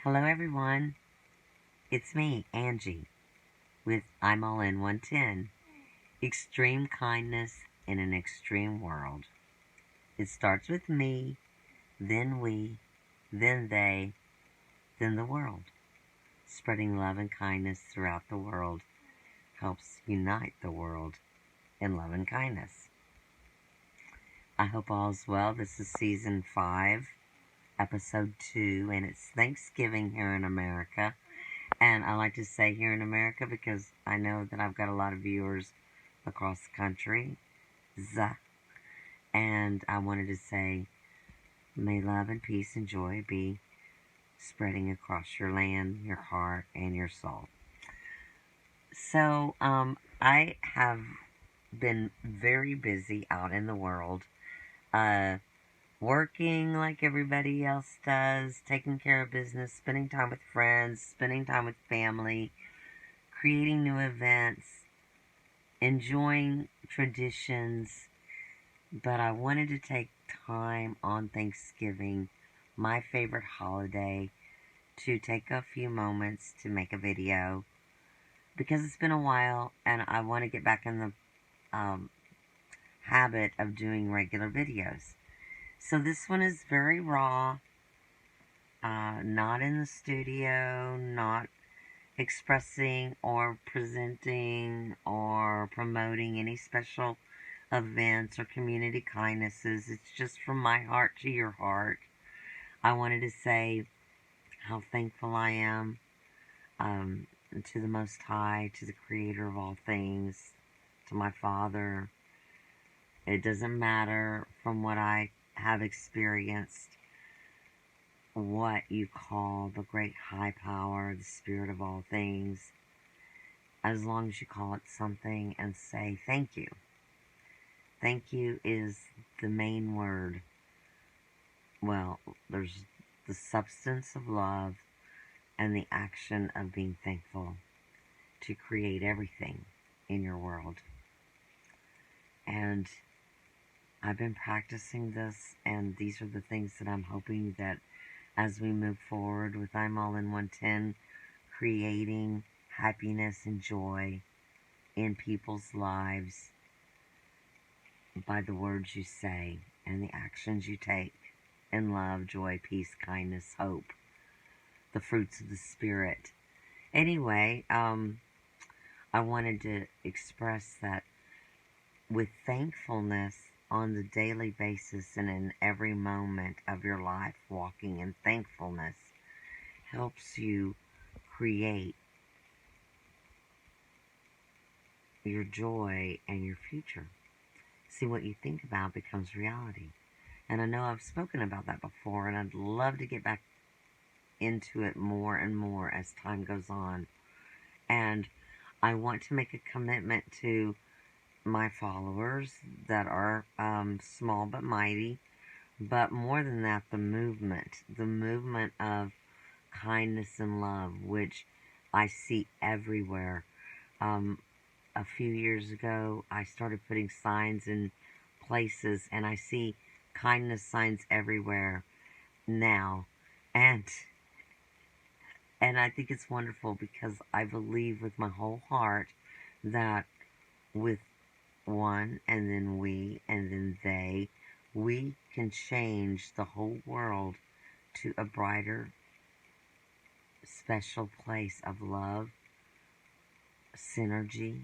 Hello everyone, it's me, Angie, with I'm All In 110. Extreme kindness in an extreme world. It starts with me, then we, then they, then the world. Spreading love and kindness throughout the world helps unite the world in love and kindness. I hope all's well. This is season 5, episode 2, and it's Thanksgiving here in America. And I like to say here in America because I know that I've got a lot of viewers across the country. And I wanted to say, may love and peace and joy be spreading across your land, your heart, and your soul. So, I have been very busy out in the world, working like everybody else does, taking care of business, spending time with friends, spending time with family, creating new events, enjoying traditions. But I wanted to take time on Thanksgiving, my favorite holiday, to take a few moments to make a video because it's been a while and I want to get back in the habit of doing regular videos. So this one is very raw, not in the studio, not expressing or presenting or promoting any special events or community kindnesses. It's just from my heart to your heart. I wanted to say how thankful I am to the Most High, to the Creator of all things, to my Father. It doesn't matter from what I have experienced what you call the great high power, the Spirit of all things, as long as you call it something and say thank you. Thank you is the main word. Well, there's the substance of love and the action of being thankful to create everything in your world. And I've been practicing this, and these are the things that I'm hoping that as we move forward with I'm All In 110, creating happiness and joy in people's lives by the words you say and the actions you take in love, joy, peace, kindness, hope, the fruits of the Spirit. Anyway, I wanted to express that with thankfulness on the daily basis and in every moment of your life, walking in thankfulness helps you create your joy and your future. See, what you think about becomes reality. And I know I've spoken about that before, and I'd love to get back into it more and more as time goes on. And I want to make a commitment to my followers that are small but mighty, but more than that, the movement of kindness and love, which I see everywhere. A few years ago, I started putting signs in places, and I see kindness signs everywhere now, and I think it's wonderful because I believe with my whole heart that with one, and then we, and then they, we can change the whole world to a brighter, special place of love, synergy,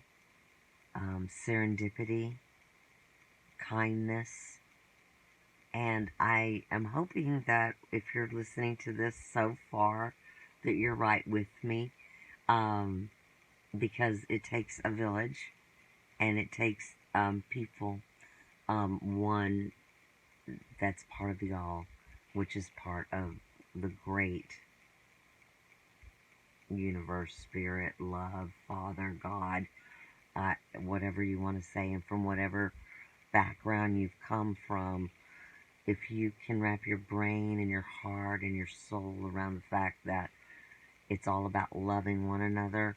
serendipity, kindness. And I am hoping that if you're listening to this so far, that you're right with me, because it takes a village, and it takes people, one that's part of the all, which is part of the great universe, spirit, love, Father, God, whatever you want to say, and from whatever background you've come from, if you can wrap your brain and your heart and your soul around the fact that it's all about loving one another,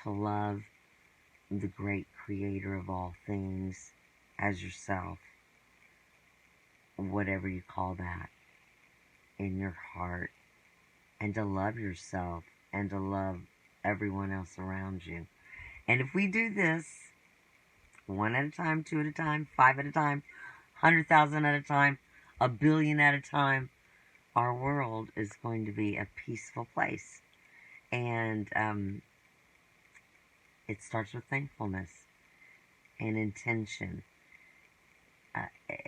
to love the great Creator of all things as yourself, whatever you call that, in your heart, and to love yourself and to love everyone else around you. And if we do this one at a time, two at a time, five at a time, 100,000 at a time, a billion at a time, our world is going to be a peaceful place. And it starts with thankfulness and intention.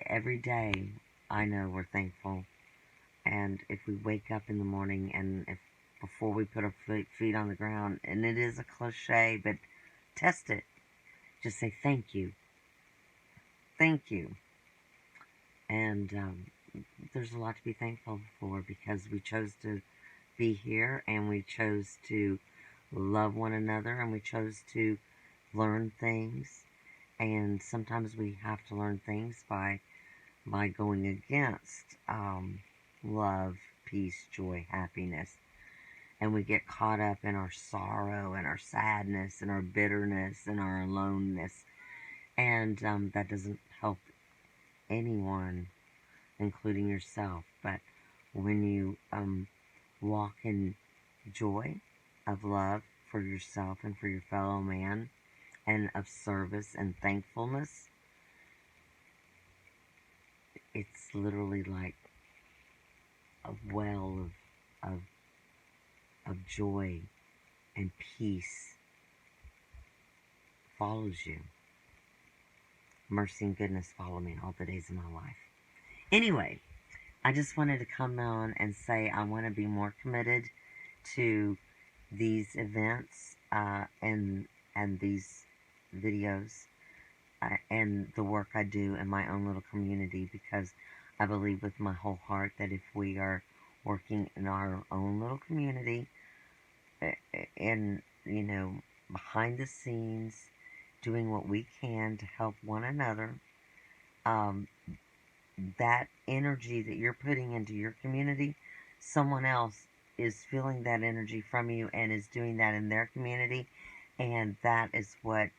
Every day, I know we're thankful. And if we wake up in the morning and if before we put our feet on the ground, and it is a cliche, but test it. Just say thank you. Thank you. And there's a lot to be thankful for because we chose to be here and we chose to love one another and we chose to learn things. And sometimes we have to learn things by going against love, peace, joy, happiness. And we get caught up in our sorrow and our sadness and our bitterness and our aloneness. And that doesn't help anyone, including yourself. But when you walk in joy of love for yourself and for your fellow man, and of service and thankfulness, it's literally like a well of joy and peace follows you. Mercy and goodness follow me all the days of my life. Anyway, I just wanted to come on and say I want to be more committed to these events and these videos and the work I do in my own little community, because I believe with my whole heart that if we are working in our own little community and, you know, behind the scenes, doing what we can to help one another, that energy that you're putting into your community, someone else is feeling that energy from you and is doing that in their community, and that is what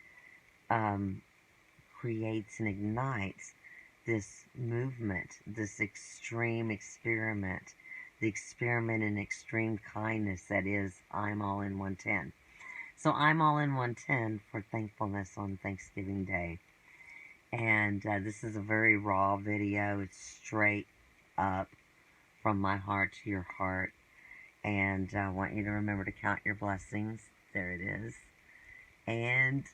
creates and ignites this movement, this extreme experiment, the experiment in extreme kindness that is I'm All in 110. So I'm All in 110 for thankfulness on Thanksgiving Day. And this is a very raw video. It's straight up from my heart to your heart. And I want you to remember to count your blessings. There it is. And,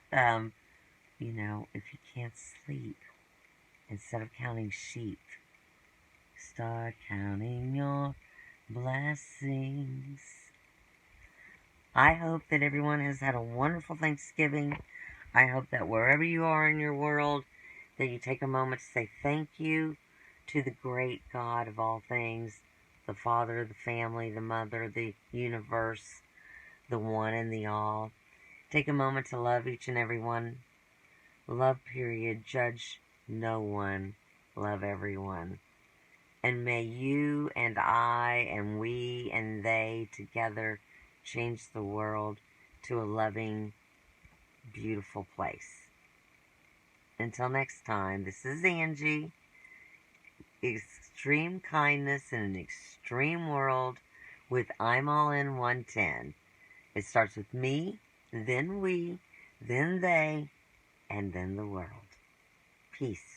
you know, if you can't sleep, instead of counting sheep, start counting your blessings. I hope that everyone has had a wonderful Thanksgiving. I hope that wherever you are in your world, that you take a moment to say thank you to the great God of all things, the Father, the family, the Mother, the universe, the one and the all. Take a moment to love each and every one. Love, period. Judge no one. Love everyone. And may you and I and we and they together change the world to a loving, beautiful place. Until next time, this is Angie. Extreme kindness in an extreme world with I'm All in 110. It starts with me, then we, then they, and then the world. Peace.